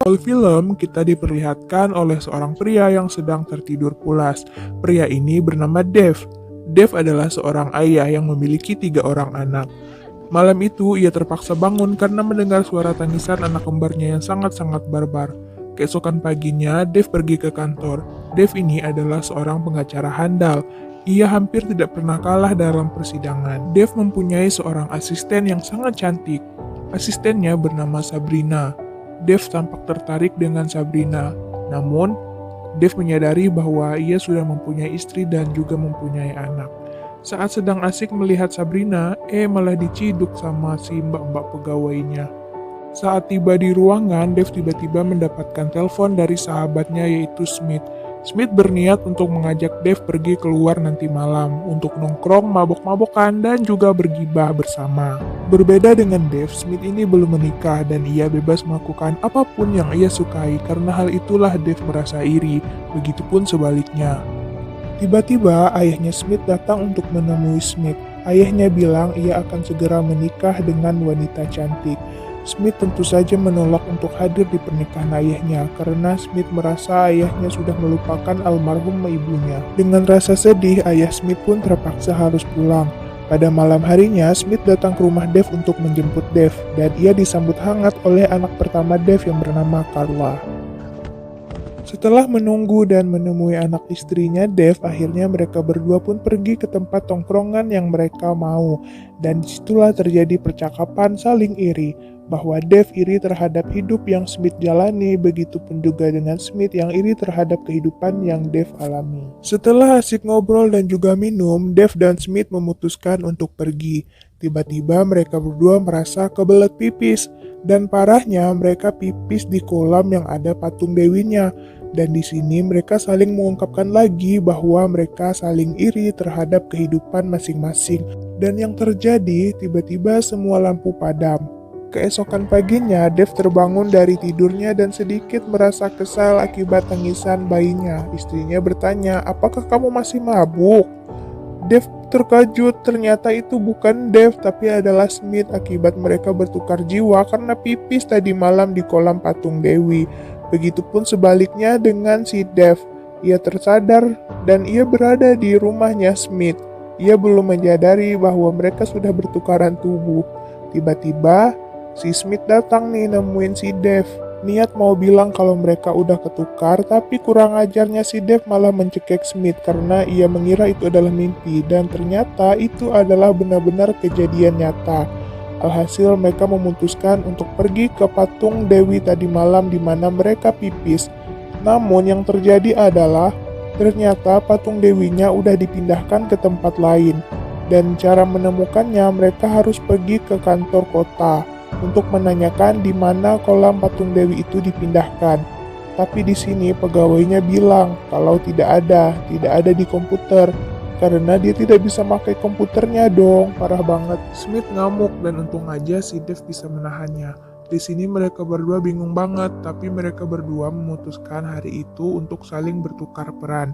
Awal film, kita diperlihatkan oleh seorang pria yang sedang tertidur pulas. Pria ini bernama Dev. Dev adalah seorang ayah yang memiliki 3 orang anak. Malam itu, ia terpaksa bangun karena mendengar suara tangisan anak kembarnya yang sangat-sangat barbar. Keesokan paginya, Dev pergi ke kantor. Dev ini adalah seorang pengacara handal. Ia hampir tidak pernah kalah dalam persidangan. Dev mempunyai seorang asisten yang sangat cantik. Asistennya bernama Sabrina. Dev tampak tertarik dengan Sabrina. Namun, Dev menyadari bahwa ia sudah mempunyai istri dan juga mempunyai anak. Saat sedang asik melihat Sabrina, malah diciduk sama si mbak-mbak pegawainya. Saat tiba di ruangan, Dev tiba-tiba mendapatkan telepon dari sahabatnya yaitu Smith. Smith berniat untuk mengajak Dev pergi keluar nanti malam untuk nongkrong, mabok-mabokan, dan juga bergibah bersama. Berbeda dengan Dev, Smith ini belum menikah dan ia bebas melakukan apapun yang ia sukai karena hal itulah Dev merasa iri, begitupun sebaliknya. Tiba-tiba ayahnya Smith datang untuk menemui Smith. Ayahnya bilang ia akan segera menikah dengan wanita cantik. Smith tentu saja menolak untuk hadir di pernikahan ayahnya karena Smith merasa ayahnya sudah melupakan almarhum ibunya. Dengan rasa sedih, ayah Smith pun terpaksa harus pulang. Pada malam harinya, Smith datang ke rumah Dev untuk menjemput Dev dan ia disambut hangat oleh anak pertama Dev yang bernama Carla. Setelah menunggu dan menemui anak istrinya, Dev, akhirnya mereka berdua pun pergi ke tempat tongkrongan yang mereka mau. Dan disitulah terjadi percakapan saling iri, bahwa Dev iri terhadap hidup yang Smith jalani, begitupun juga dengan Smith yang iri terhadap kehidupan yang Dev alami. Setelah asik ngobrol dan juga minum, Dev dan Smith memutuskan untuk pergi. Tiba-tiba mereka berdua merasa kebelet pipis, dan parahnya mereka pipis di kolam yang ada patung dewinya. Dan di sini mereka saling mengungkapkan lagi bahwa mereka saling iri terhadap kehidupan masing-masing. Dan yang terjadi, tiba-tiba semua lampu padam. Keesokan paginya, Dev terbangun dari tidurnya dan sedikit merasa kesal akibat tangisan bayinya. Istrinya bertanya, "Apakah kamu masih mabuk?" Dev terkejut, ternyata itu bukan Dev, tapi adalah Smith akibat mereka bertukar jiwa karena pipis tadi malam di kolam patung Dewi. Begitupun sebaliknya dengan si Dev. Ia tersadar dan ia berada di rumahnya Smith. Ia belum menyadari bahwa mereka sudah bertukaran tubuh. Tiba-tiba, si Smith datang nih nemuin si Dev. Niat mau bilang kalau mereka udah ketukar, tapi kurang ajarnya si Dev malah mencekik Smith karena ia mengira itu adalah mimpi dan ternyata itu adalah benar-benar kejadian nyata. Alhasil mereka memutuskan untuk pergi ke patung Dewi tadi malam di mana mereka pipis. Namun yang terjadi adalah ternyata patung Dewinya udah dipindahkan ke tempat lain. Dan cara menemukannya mereka harus pergi ke kantor kota untuk menanyakan di mana kolam patung Dewi itu dipindahkan. Tapi di sini pegawainya bilang kalau tidak ada di komputer. Karena dia tidak bisa pakai komputernya dong, parah banget. Smith ngamuk dan untung aja si Dev bisa menahannya. Di sini mereka berdua bingung banget, tapi mereka berdua memutuskan hari itu untuk saling bertukar peran.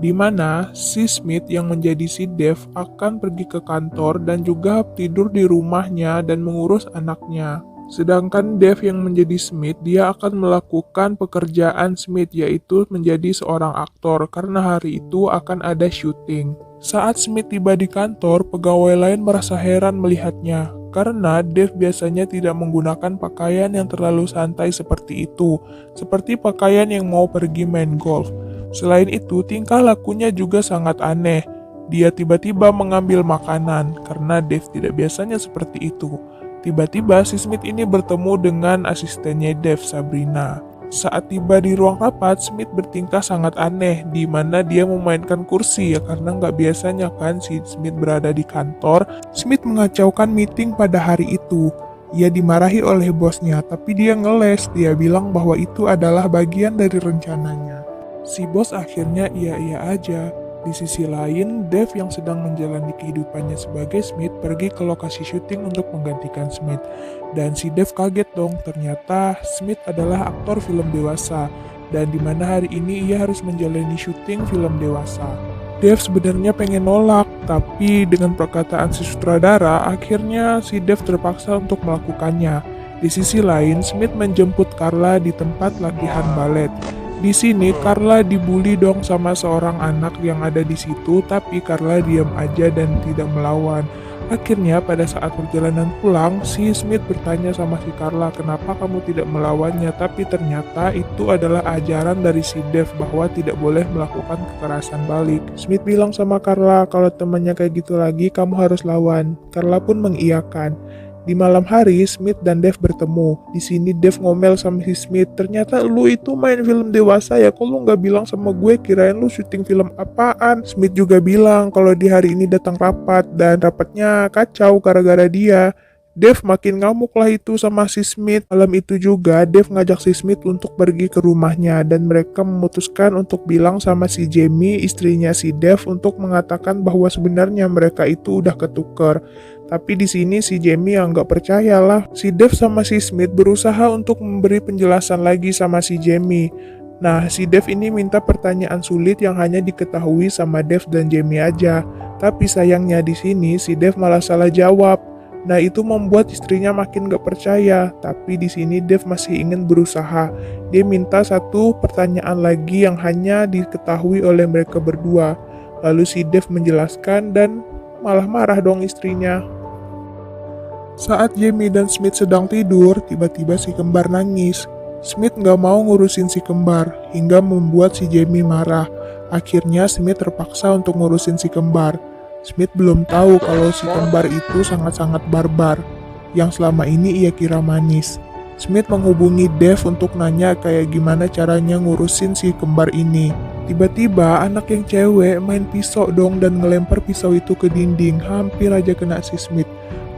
Di mana si Smith yang menjadi si Dev akan pergi ke kantor dan juga tidur di rumahnya dan mengurus anaknya. Sedangkan Dev yang menjadi Smith, dia akan melakukan pekerjaan Smith yaitu menjadi seorang aktor karena hari itu akan ada syuting. Saat Smith tiba di kantor, pegawai lain merasa heran melihatnya karena Dev biasanya tidak menggunakan pakaian yang terlalu santai seperti itu, seperti pakaian yang mau pergi main golf. Selain itu, tingkah lakunya juga sangat aneh. Dia tiba-tiba mengambil makanan karena Dev tidak biasanya seperti itu. Tiba-tiba si Smith ini bertemu dengan asistennya Dev, Sabrina. Saat tiba di ruang rapat, Smith bertingkah sangat aneh, di mana dia memainkan kursi ya karena nggak biasanya kan si Smith berada di kantor. Smith mengacaukan meeting pada hari itu. Ia dimarahi oleh bosnya, tapi dia ngeles. Dia bilang bahwa itu adalah bagian dari rencananya. Si bos akhirnya iya-iya aja. Di sisi lain, Dev yang sedang menjalani kehidupannya sebagai Smith pergi ke lokasi syuting untuk menggantikan Smith. Dan si Dev kaget dong, ternyata Smith adalah aktor film dewasa. Dan di mana hari ini ia harus menjalani syuting film dewasa. Dev sebenarnya pengen nolak, tapi dengan perkataan si sutradara, akhirnya si Dev terpaksa untuk melakukannya. Di sisi lain, Smith menjemput Carla di tempat latihan balet. Di sini Carla dibully dong sama seorang anak yang ada di situ, tapi Carla diam aja dan tidak melawan. Akhirnya pada saat perjalanan pulang, si Smith bertanya sama si Carla, kenapa kamu tidak melawannya? Tapi ternyata itu adalah ajaran dari si Dave bahwa tidak boleh melakukan kekerasan balik. Smith bilang sama Carla, kalau temannya kayak gitu lagi, kamu harus lawan. Carla pun mengiyakan. Di malam hari, Smith dan Dave bertemu. Di sini Dave ngomel sama si Smith, ternyata lu itu main film dewasa ya, kok lu nggak bilang sama gue, kirain lu syuting film apaan? Smith juga bilang kalau di hari ini datang rapat, dan rapatnya kacau gara-gara dia. Dave makin ngamuk lah itu sama si Smith. Malam itu juga, Dave ngajak si Smith untuk pergi ke rumahnya, dan mereka memutuskan untuk bilang sama si Jamie, istrinya si Dave, untuk mengatakan bahwa sebenarnya mereka itu udah ketuker. Tapi di sini si Jamie yang nggak percaya lah. Si Dave sama si Smith berusaha untuk memberi penjelasan lagi sama si Jamie. Nah, si Dave ini minta pertanyaan sulit yang hanya diketahui sama Dave dan Jamie aja. Tapi sayangnya di sini si Dave malah salah jawab. Nah, itu membuat istrinya makin gak percaya. Tapi di sini Dave masih ingin berusaha. Dia minta satu pertanyaan lagi yang hanya diketahui oleh mereka berdua. Lalu si Dave menjelaskan dan malah marah dong istrinya. Saat Jamie dan Smith sedang tidur, tiba-tiba si kembar nangis. Smith gak mau ngurusin si kembar, hingga membuat si Jamie marah. Akhirnya Smith terpaksa untuk ngurusin si kembar. Smith belum tahu kalau si kembar itu sangat-sangat barbar, yang selama ini ia kira manis. Smith menghubungi Dave untuk nanya kayak gimana caranya ngurusin si kembar ini. Tiba-tiba anak yang cewek main pisau dong dan ngelempar pisau itu ke dinding, hampir aja kena si Smith.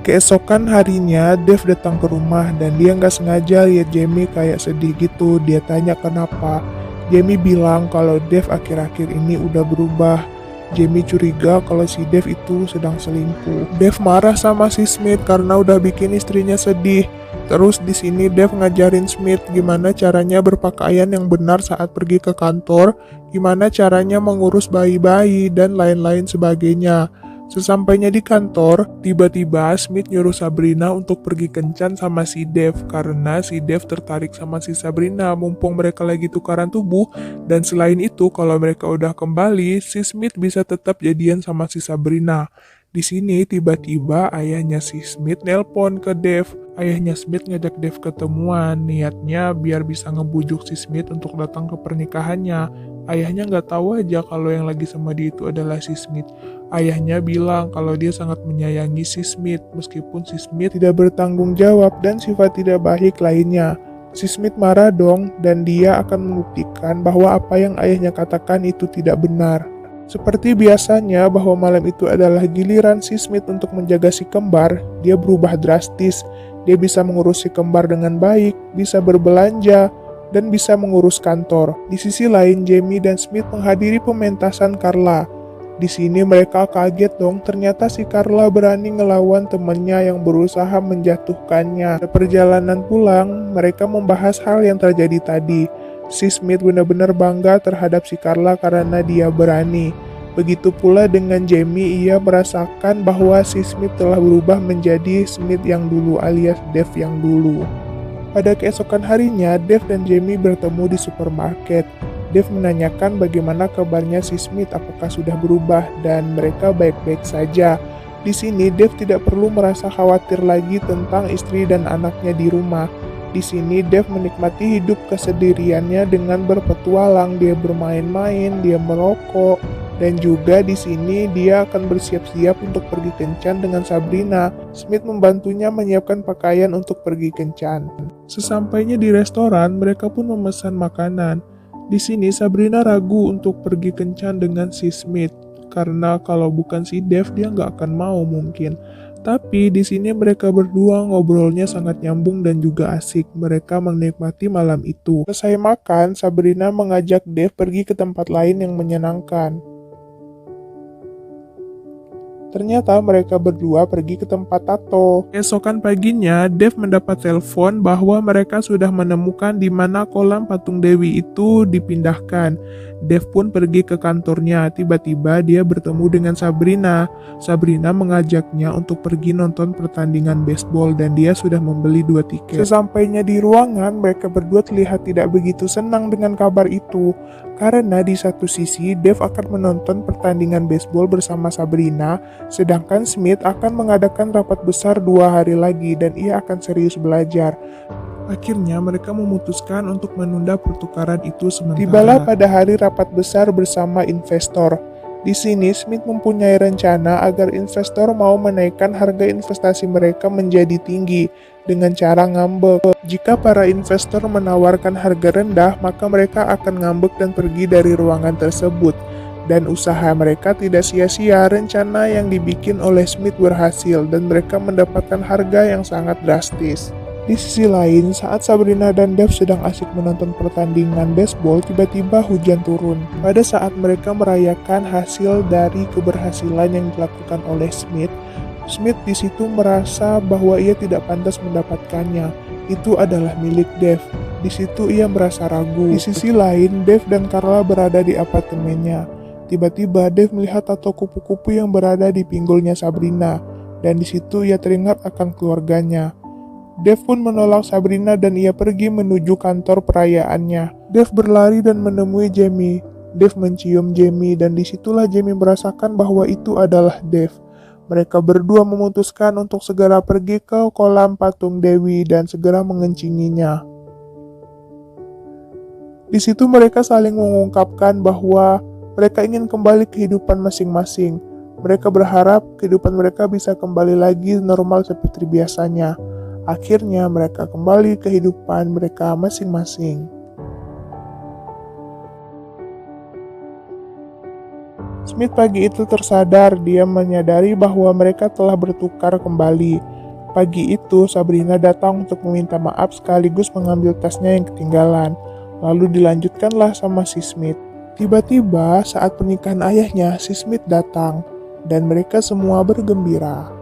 Keesokan harinya, Dave datang ke rumah dan dia nggak sengaja lihat Jamie kayak sedih gitu. Dia tanya kenapa. Jamie bilang kalau Dave akhir-akhir ini udah berubah. Jamie curiga kalau si Dave itu sedang selingkuh. Dave marah sama si Smith karena udah bikin istrinya sedih. Terus di sini Dave ngajarin Smith gimana caranya berpakaian yang benar saat pergi ke kantor, gimana caranya mengurus bayi-bayi, dan lain-lain sebagainya. Sesampainya di kantor, tiba-tiba Smith nyuruh Sabrina untuk pergi kencan sama si Dave karena si Dave tertarik sama si Sabrina mumpung mereka lagi tukaran tubuh, dan selain itu kalau mereka udah kembali, si Smith bisa tetap jadian sama si Sabrina. Di sini tiba-tiba ayahnya si Smith nelpon ke Dave. Ayahnya Smith ngajak Dave ketemuan, niatnya biar bisa ngebujuk si Smith untuk datang ke pernikahannya. Ayahnya nggak tahu aja kalau yang lagi sama dia itu adalah si Smith. Ayahnya bilang kalau dia sangat menyayangi si Smith, meskipun si Smith tidak bertanggung jawab dan sifat tidak baik lainnya. Si Smith marah dong, dan dia akan membuktikan bahwa apa yang ayahnya katakan itu tidak benar. Seperti biasanya bahwa malam itu adalah giliran si Smith untuk menjaga si kembar, dia berubah drastis. Dia bisa mengurus si kembar dengan baik, bisa berbelanja, dan bisa mengurus kantor. Di sisi lain, Jamie dan Smith menghadiri pementasan Carla. Di sini mereka kaget dong, ternyata si Carla berani ngelawan temannya yang berusaha menjatuhkannya. Pada perjalanan pulang, mereka membahas hal yang terjadi tadi. Si Smith benar-benar bangga terhadap si Carla karena dia berani. Begitu pula dengan Jamie, ia merasakan bahwa si Smith telah berubah menjadi Smith yang dulu alias Dave yang dulu. Pada keesokan harinya, Dave dan Jamie bertemu di supermarket. Dave menanyakan bagaimana kabarnya si Smith, apakah sudah berubah, dan mereka baik-baik saja. Di sini, Dave tidak perlu merasa khawatir lagi tentang istri dan anaknya di rumah. Di sini, Dave menikmati hidup kesendiriannya dengan berpetualang. Dia bermain-main, dia merokok, dan juga di sini dia akan bersiap-siap untuk pergi kencan dengan Sabrina. Smith membantunya menyiapkan pakaian untuk pergi kencan. Sesampainya di restoran, mereka pun memesan makanan. Di sini Sabrina ragu untuk pergi kencan dengan si Smith karena kalau bukan si Dave dia nggak akan mau mungkin. Tapi di sini mereka berdua ngobrolnya sangat nyambung dan juga asik. Mereka menikmati malam itu. Selesai makan, Sabrina mengajak Dave pergi ke tempat lain yang menyenangkan. Ternyata mereka berdua pergi ke tempat tato. Esokan paginya, Dev mendapat telepon bahwa mereka sudah menemukan di mana kolam patung Dewi itu dipindahkan. Dev pun pergi ke kantornya. Tiba-tiba dia bertemu dengan Sabrina. Sabrina mengajaknya untuk pergi nonton pertandingan baseball dan dia sudah membeli 2 tiket. Sesampainya di ruangan, mereka berdua terlihat tidak begitu senang dengan kabar itu. Karena di satu sisi, Dev akan menonton pertandingan baseball bersama Sabrina, sedangkan Smith akan mengadakan rapat besar 2 hari lagi dan ia akan serius belajar. Akhirnya mereka memutuskan untuk menunda pertukaran itu sementara. Tibalah pada hari rapat besar bersama investor. Di sini Smith mempunyai rencana agar investor mau menaikkan harga investasi mereka menjadi tinggi dengan cara ngambek. Jika para investor menawarkan harga rendah, maka mereka akan ngambek dan pergi dari ruangan tersebut. Dan usaha mereka tidak sia-sia. Rencana yang dibikin oleh Smith berhasil dan mereka mendapatkan harga yang sangat drastis. Di sisi lain, saat Sabrina dan Dev sedang asyik menonton pertandingan baseball, tiba-tiba hujan turun. Pada saat mereka merayakan hasil dari keberhasilan yang dilakukan oleh Smith, Smith di situ merasa bahwa ia tidak pantas mendapatkannya. Itu adalah milik Dev. Di situ ia merasa ragu. Di sisi lain, Dev dan Carla berada di apartemennya. Tiba-tiba Dev melihat tato kupu-kupu yang berada di pinggulnya Sabrina, dan di situ ia teringat akan keluarganya. Dev pun menolak Sabrina dan ia pergi menuju kantor perayaannya. Dev berlari dan menemui Jamie. Dev mencium Jamie dan disitulah Jamie merasakan bahwa itu adalah Dev. Mereka berdua memutuskan untuk segera pergi ke kolam patung Dewi dan segera mengencinginya. Di situ mereka saling mengungkapkan bahwa mereka ingin kembali ke kehidupan masing-masing. Mereka berharap kehidupan mereka bisa kembali lagi normal seperti biasanya. Akhirnya mereka kembali ke kehidupan mereka masing-masing. Smith pagi itu tersadar, dia menyadari bahwa mereka telah bertukar kembali. Pagi itu Sabrina datang untuk meminta maaf sekaligus mengambil tasnya yang ketinggalan. Lalu dilanjutkanlah sama si Smith. Tiba-tiba saat pernikahan ayahnya, si Smith datang dan mereka semua bergembira.